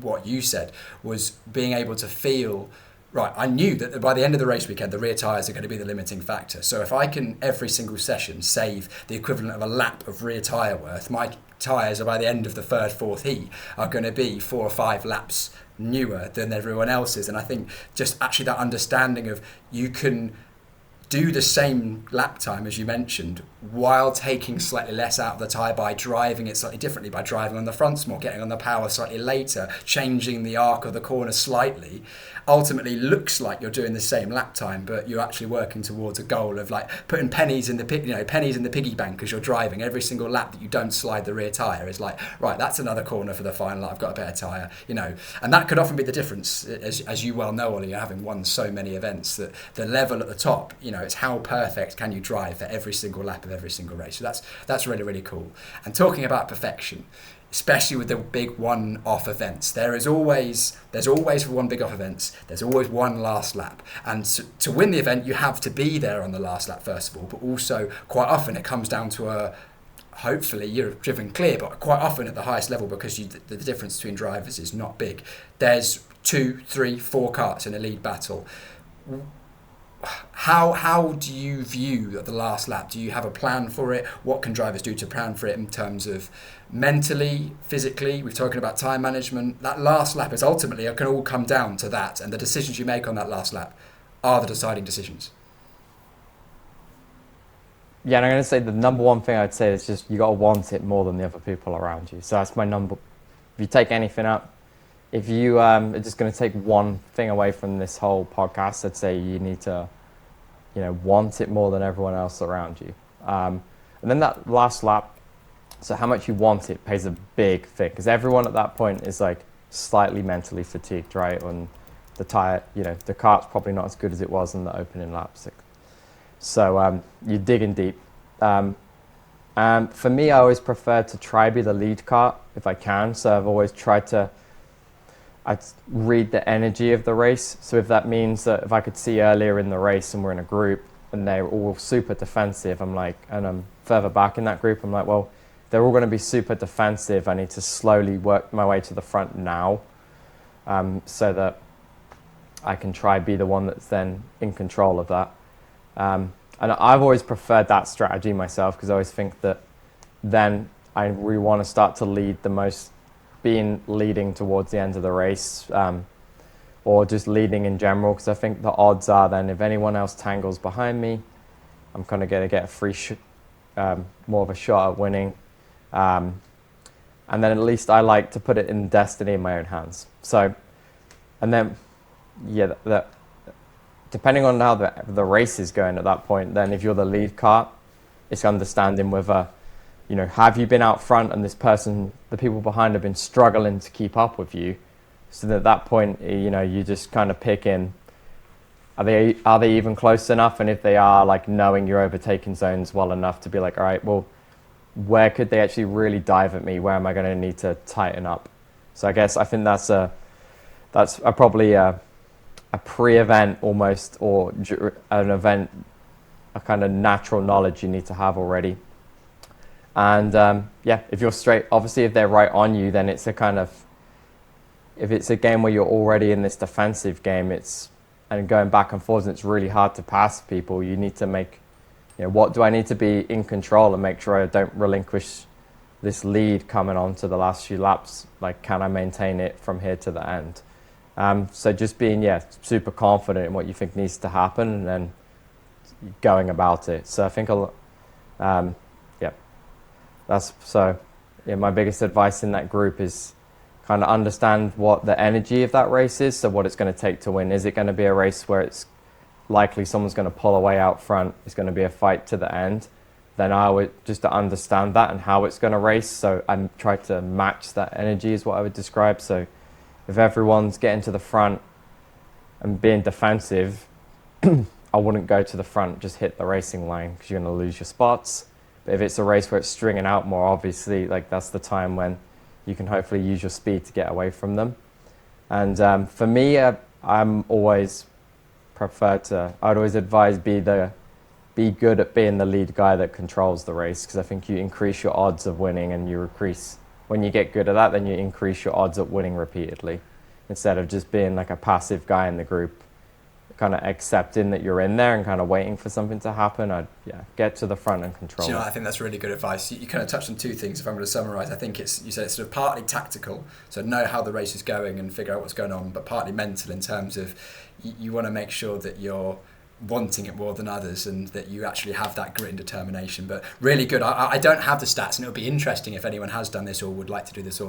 what you said was being able to feel, right, I knew that by the end of the race weekend, the rear tyres are going to be the limiting factor. So if I can, every single session, save the equivalent of a lap of rear tyre worth, my tyres are by the end of the third, fourth heat are going to be 4 or 5 laps newer than everyone else's. And I think just actually that understanding of you can do the same lap time as you mentioned, while taking slightly less out of the tyre by driving it slightly differently, by driving on the fronts more, getting on the power slightly later, changing the arc of the corner slightly, ultimately looks like you're doing the same lap time, but you're actually working towards a goal of like putting pennies in the pennies in the piggy bank as you're driving. Every single lap that you don't slide the rear tyre is like, right, that's another corner for the final. I've got a better tyre, and that could often be the difference, as you well know, Ollie, having won so many events, that the level at the top, it's how perfect can you drive for every single lap of every single race. So that's really, really cool. And talking about perfection, especially with the big one-off events, there's always for one big off events, there's always one last lap. And to win the event, you have to be there on the last lap first of all, but also quite often it comes down to hopefully you're driven clear, but quite often at the highest level, because the difference between drivers is not big. There's 2, 3, 4 karts in a lead battle. How do you view the last lap? Do you have a plan for it? What can drivers do to plan for it in terms of mentally, physically? We've talking about time management. That last lap is ultimately, it can all come down to that, and the decisions you make on that last lap are the deciding decisions. Yeah, and I'm going to say the number one thing I'd say is just you got to want it more than the other people around you. So that's my number. If you take anything up, if you are just going to take one thing away from this whole podcast, I'd say you need to, want it more than everyone else around you. And then that last lap, so how much you want it plays a big thing, because everyone at that point is like slightly mentally fatigued, right? And the tire, the kart's probably not as good as it was in the opening laps. So you're digging deep. For me, I always prefer to try be the lead kart if I can. So I've always tried to I'd read the energy of the race. So if that means that if I could see earlier in the race and we're in a group and they're all super defensive, and I'm further back in that group, I'm like, well, they're all going to be super defensive. I need to slowly work my way to the front now, so that I can try be the one that's then in control of that. And I've always preferred that strategy myself, because I always think that then I really want to start to lead the most, leading towards the end of the race, or just leading in general, because I think the odds are then if anyone else tangles behind me, I'm kind of going to get a free more of a shot at winning. And then at least I like to put it in destiny in my own hands. So, and then, yeah, depending on how the race is going at that point, then if you're the lead kart, it's understanding whether, have you been out front and the people behind have been struggling to keep up with you. So that at that point, you just kind of pick in, are they even close enough? And if they are, like knowing your overtaking zones well enough to be like, all right, well, where could they actually really dive at me? Where am I going to need to tighten up? So I think that's probably a pre-event almost, or an event, a kind of natural knowledge you need to have already. And if you're straight, obviously if they're right on you, then it's if it's a game where you're already in this defensive game, and going back and forth, and it's really hard to pass people, you need to make, what do I need to be in control and make sure I don't relinquish this lead coming on to the last few laps? Like, can I maintain it from here to the end? So just being, super confident in what you think needs to happen, and then going about it. So I think my biggest advice in that group is kind of understand what the energy of that race is. So what it's going to take to win. Is it going to be a race where it's likely someone's going to pull away out front? It's going to be a fight to the end. Then I would just to understand that and how it's going to race. So I try to match that energy is what I would describe. So if everyone's getting to the front and being defensive, I wouldn't go to the front, just hit the racing line, because you're going to lose your spots. But if it's a race where it's stringing out more, obviously, like that's the time when you can hopefully use your speed to get away from them. And for me, I'd always advise be good at being the lead guy that controls the race, because I think you increase your odds of winning, and when you get good at that, then you increase your odds of winning repeatedly, instead of just being like a passive guy in the group, kind of accepting that you're in there and kind of waiting for something to happen. I'd get to the front and control. I think that's really good advice. You kind of touched on two things. If I'm going to summarise, I think you said it's sort of partly tactical, so know how the race is going and figure out what's going on, but partly mental in terms of you want to make sure that you're wanting it more than others, and that you actually have that grit and determination. But really good. I don't have the stats, and it would be interesting if anyone has done this or would like to do this,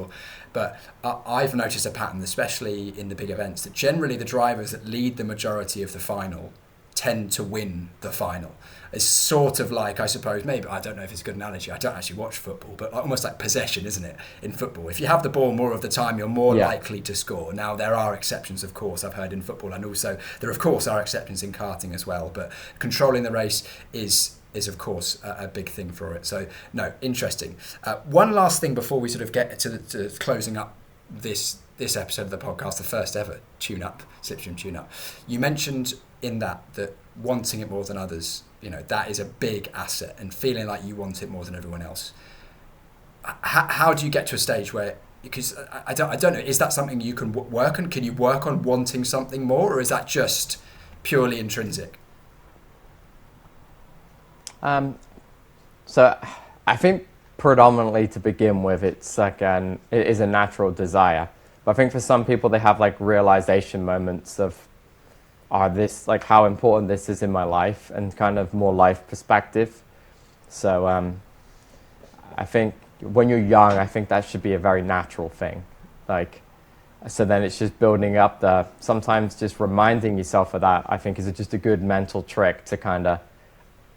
but I've noticed a pattern, especially in the big events, that generally the drivers that lead the majority of the final tend to win the final. It's sort of like, I suppose, maybe, I don't know if it's a good analogy, I don't actually watch football, but almost like possession, isn't it, in football? If you have the ball more of the time, you're more likely to score. Now, there are exceptions, of course, I've heard in football, and also there, of course, are exceptions in karting as well, but controlling the race is of course a big thing for it. So, no, interesting. One last thing before we sort of get to closing up this episode of the podcast, the first ever tune-up, SlipStream Tune-Up. You mentioned in that wanting it more than others, that is a big asset, and feeling like you want it more than everyone else. How do you get to a stage where, because I don't know, is that something you can work on? Can you work on wanting something more, or is that just purely intrinsic? So I think predominantly to begin with, it's like it is a natural desire. But I think for some people, they have like realization moments of, this, like how important this is in my life, and kind of more life perspective. So I think when you're young, I think that should be a very natural thing. So then it's just building up sometimes just reminding yourself of that, I think, is just a good mental trick to kind of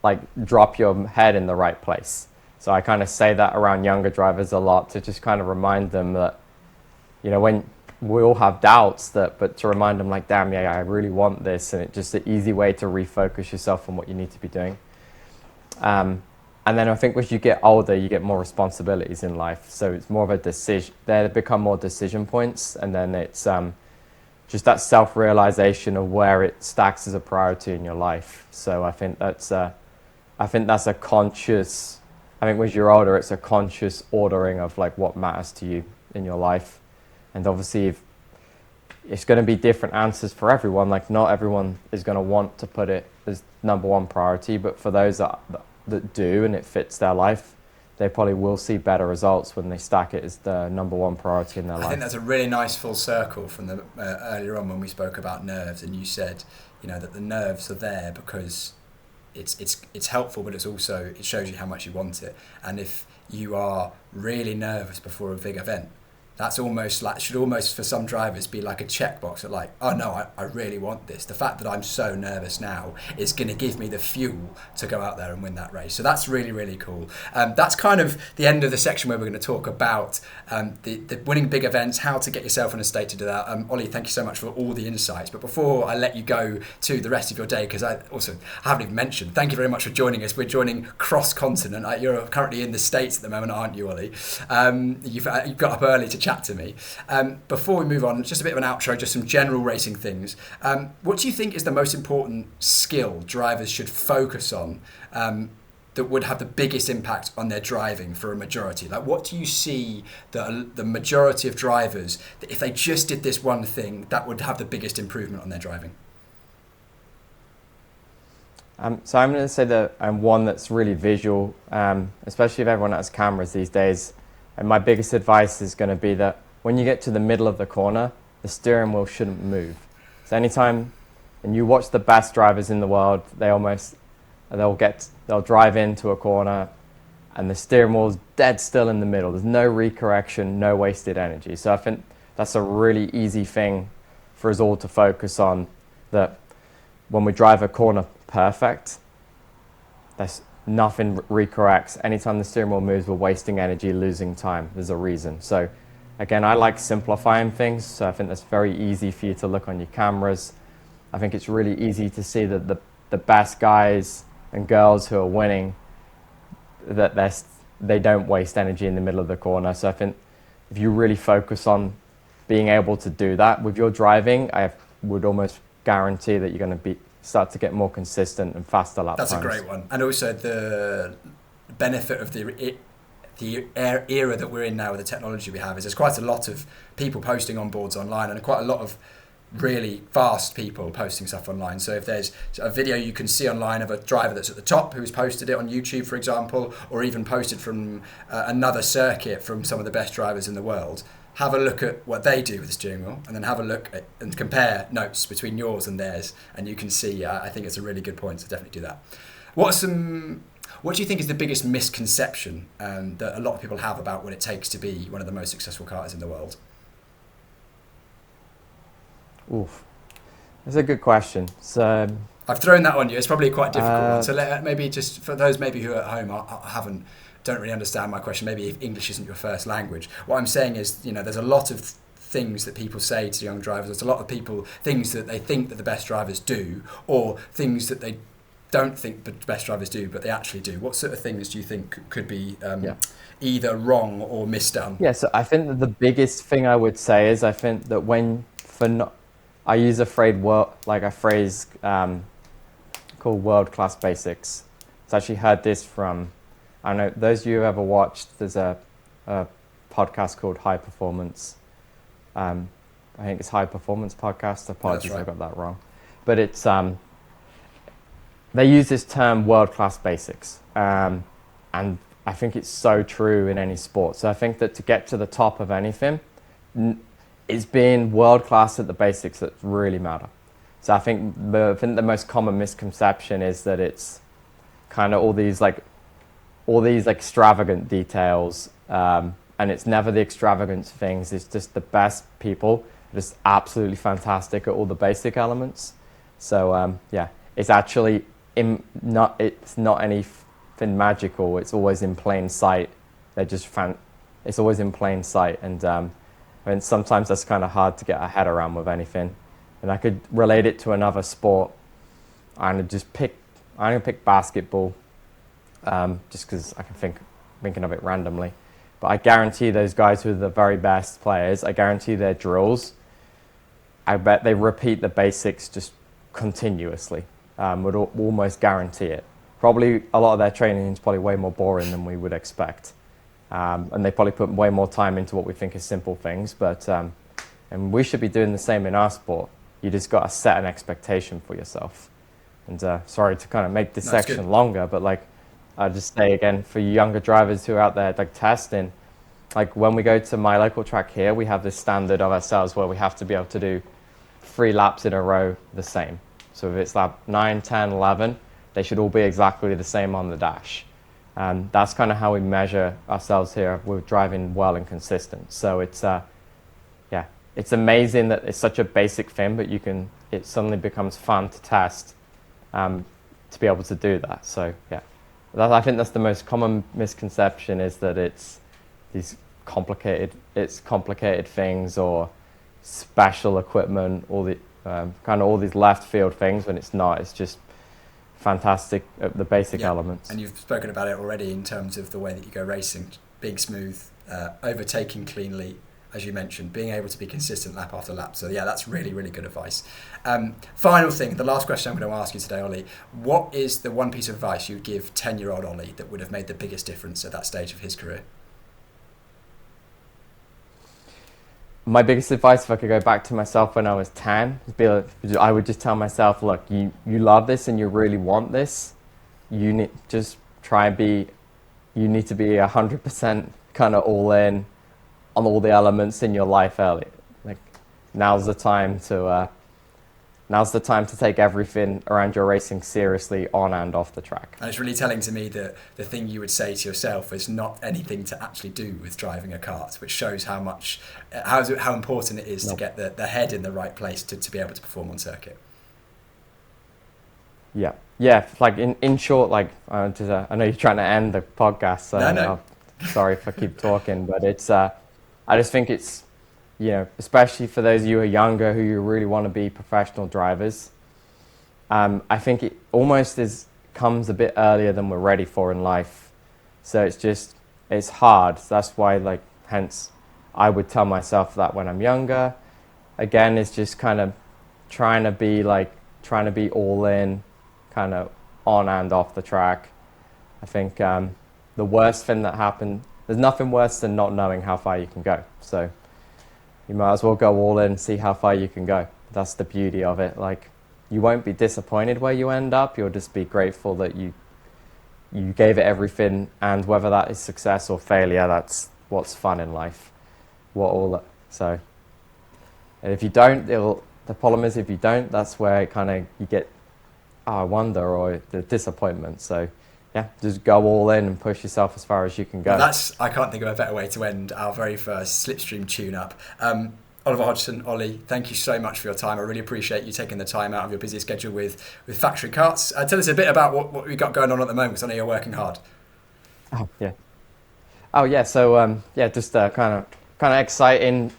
like drop your head in the right place. So I kind of say that around younger drivers a lot, to just kind of remind them that, when we all have doubts, but to remind them like, damn, yeah, I really want this. And it's just an easy way to refocus yourself on what you need to be doing. And then I think as you get older, you get more responsibilities in life. So it's more of a decision. They become more decision points. And then it's just that self-realization of where it stacks as a priority in your life. So I think that's a conscious, I think when you're older, it's a conscious ordering of like what matters to you in your life. And obviously, it's going to be different answers for everyone. Like, not everyone is going to want to put it as number one priority, but for those that do, and it fits their life, they probably will see better results when they stack it as the number one priority in their life. I think that's a really nice full circle from the earlier on when we spoke about nerves, and you said, that the nerves are there because it's helpful, but it shows you how much you want it. And if you are really nervous before a big event, that's should almost for some drivers be like a checkbox of like, oh no, I really want this. The fact that I'm so nervous now is going to give me the fuel to go out there and win that race. So that's really, really cool. That's kind of the end of the section where we're going to talk about the winning big events, how to get yourself in a state to do that. Ollie, thank you so much for all the insights. But before I let you go to the rest of your day, because I haven't even mentioned, thank you very much for joining us. We're joining cross-continent. You're currently in the States at the moment, aren't you, Ollie? You've got up early to chat to me. Before we move on, just a bit of an outro, just some general racing things. What do you think is the most important skill drivers should focus on that would have the biggest impact on their driving for a majority? Like, what do you see the majority of drivers, that if they just did this one thing, that would have the biggest improvement on their driving? So I'm going to say that one that's really visual, especially if everyone has cameras these days. And my biggest advice is going to be that when you get to the middle of the corner, the steering wheel shouldn't move. So anytime, and you watch the best drivers in the world, they'll drive into a corner and the steering wheel's dead still in the middle. There's no recorrection, no wasted energy. So I think that's a really easy thing for us all to focus on, that when we drive a corner perfect, there's nothing recorrects. Anytime the steering wheel moves, we're wasting energy, losing time. There's a reason. So again, I like simplifying things. So I think that's very easy for you to look on your cameras. I think it's really easy to see that the best guys and girls who are winning, that they don't waste energy in the middle of the corner. So I think if you really focus on being able to do that with your driving, I would almost guarantee that you're going to start to get more consistent and faster lap times. That's a great one. And also the benefit of the era that we're in now with the technology we have is there's quite a lot of people posting on boards online, and quite a lot of really fast people posting stuff online. So if there's a video you can see online of a driver that's at the top who's posted it on YouTube, for example, or even posted from another circuit from some of the best drivers in the world, have a look at what they do with the steering wheel, and then have a look at, and compare notes between yours and theirs, and you can see. I think it's a really good point. So definitely do that. What do you think is the biggest misconception that a lot of people have about what it takes to be one of the most successful karters in the world? Oof, that's a good question. So I've thrown that on you. It's probably quite difficult. So maybe just for those maybe who are at home don't really understand my question. Maybe if English isn't your first language, what I'm saying is, there's a lot of things that people say to young drivers. There's a lot of things that they think that the best drivers do, or things that they don't think the best drivers do, but they actually do. What sort of things do you think could be either wrong or misdone? Yeah, so I think that the biggest thing I would say is I think that I use a phrase called world-class basics. So I actually heard this from, I don't know, those of you who ever watched, there's a podcast called High Performance. I think it's High Performance Podcast. Apologies, I got that wrong. But it's, they use this term world-class basics. And I think it's so true in any sport. So I think that to get to the top of anything, it's being world-class at the basics that really matter. So I think the most common misconception is that it's kind of all these extravagant details, and it's never the extravagant things. It's just the best people, just absolutely fantastic at all the basic elements. So it's actually it's not anything magical. It's always in plain sight. It's always in plain sight, and sometimes that's kind of hard to get our head around with anything. And I could relate it to another sport. I'm gonna pick basketball, just because I can thinking of it randomly. But I guarantee those guys who are the very best players, I guarantee their drills, I bet they repeat the basics just continuously. Would almost guarantee it. Probably a lot of their training is probably way more boring than we would expect. And they probably put way more time into what we think is simple things. But and we should be doing the same in our sport. You just got to set an expectation for yourself. And sorry to kind of make this section longer, but I'll just say again, for younger drivers who are out there testing, when we go to my local track here, we have this standard of ourselves where we have to be able to do 3 laps in a row the same. So if it's lap 9, 10, 11, they should all be exactly the same on the dash. And that's kind of how we measure ourselves here. We're driving well and consistent. So it's amazing that it's such a basic thing, but it suddenly becomes fun to test to be able to do that. So I think that's the most common misconception, is that it's these complicated things or special equipment, all these left field things, when it's not. It's just fantastic at the basic elements. And you've spoken about it already in terms of the way that you go racing, being smooth, overtaking cleanly, as you mentioned, being able to be consistent lap after lap. So that's really, really good advice. Final thing, the last question I'm going to ask you today, Ollie, what is the one piece of advice you'd give 10-year-old Ollie that would have made the biggest difference at that stage of his career? My biggest advice, if I could go back to myself when I was 10, I would just tell myself, look, you love this and you really want this. You need to be 100% kind of all in on all the elements in your life early. Now's the time to take everything around your racing seriously on and off the track. And it's really telling to me that the thing you would say to yourself is not anything to actually do with driving a kart, which shows how important it is to get the head in the right place to be able to perform on circuit. Yeah. In short, I know you're trying to end the podcast, so no. Sorry if I keep talking, but it's I just think it's, especially for those of you who are younger who you really want to be professional drivers, I think it almost comes a bit earlier than we're ready for in life. So it's hard. So that's why, hence, I would tell myself that when I'm younger. Again, it's just kind of trying to be all in, kind of on and off the track. I think the worst thing that happened, there's nothing worse than not knowing how far you can go. So you might as well go all in and see how far you can go. That's the beauty of it. You won't be disappointed where you end up. You'll just be grateful that you gave it everything, and whether that is success or failure, that's what's fun in life. what all that. So and if you don't, the problem is if you don't, that's where kind of you get I wonder or the disappointment. So yeah, just go all in and push yourself as far as you can go. Well, I can't think of a better way to end our very first SlipStream Tune-Up. Oliver Hodgson, Ollie, thank you so much for your time. I really appreciate you taking the time out of your busy schedule with factory carts. Tell us a bit about what we've got going on at the moment, because I know you're working hard. Oh yeah. Oh yeah. So just kind of exciting.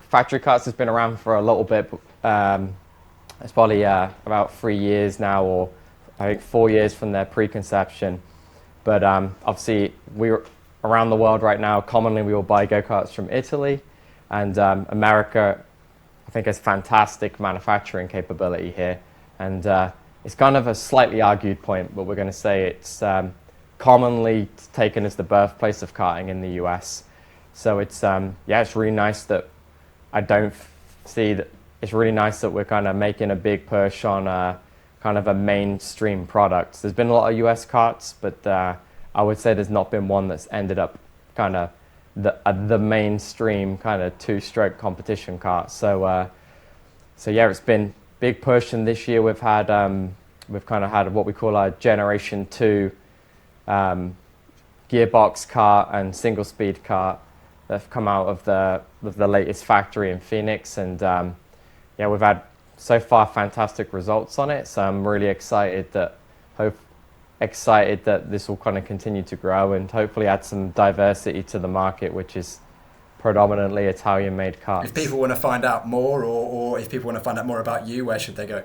Factory carts has been around for a little bit. It's probably about 3 years now, or I think 4 years from their preconception. But obviously, we're around the world right now. Commonly, we will buy go-karts from Italy, and America, I think, has fantastic manufacturing capability here. And it's kind of a slightly argued point, but we're going to say it's commonly taken as the birthplace of karting in the US. So it's it's really nice that it's really nice that we're kind of making a big push on kind of a mainstream product. There's been a lot of US karts, but I would say there's not been one that's ended up kind of the mainstream kind of two-stroke competition kart. So yeah, it's been big push, and this year we've kind of had what we call our Generation 2 gearbox kart and single-speed kart that have come out of the latest factory in Phoenix, and we've had so far fantastic results on it. So I'm really excited that this will kind of continue to grow and hopefully add some diversity to the market, which is predominantly Italian-made karts. If people want to find out more, or if people want to find out more about you, where should they go?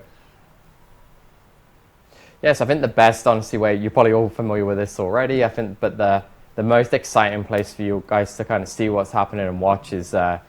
Yes, I think the best, honestly, way, you're probably all familiar with this already, I think, but the most exciting place for you guys to kind of see what's happening and watch is the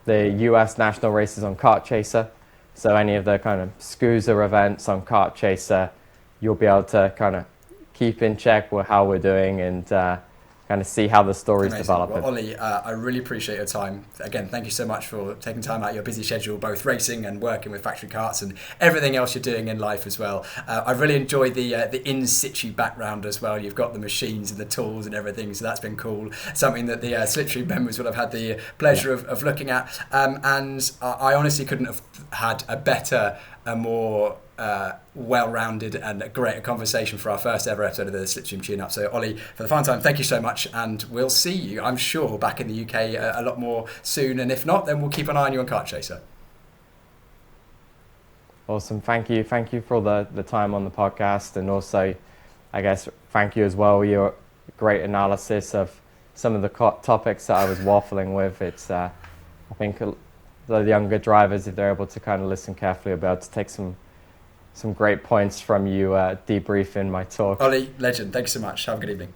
US national races on Kart Chaser. So any of the kind of SCUSA events on Kart Chaser, you'll be able to kind of keep in check with how we're doing and kind of see how the story's developing. Well, Ollie, I really appreciate your time. Again, thank you so much for taking time out of your busy schedule, both racing and working with factory karts and everything else you're doing in life as well. I really enjoyed the in-situ background as well. You've got the machines and the tools and everything, so that's been cool. Something that the SlipStream members will have had the pleasure of looking at. And I honestly couldn't have had a more well-rounded and a greater conversation for our first ever episode of the SlipStream Tune-Up. So Ollie, for the fun time, thank you so much, and we'll see you, I'm sure, back in the UK a lot more soon, and if not, then we'll keep an eye on you on Kart Chaser. Awesome, thank you for the time on the podcast, and also I guess thank you as well, your great analysis of some of the topics that I was waffling with. It's I think the younger drivers, if they're able to kind of listen carefully, will be able to take some great points from you debriefing my talk. Ollie, legend. Thanks so much. Have a good evening.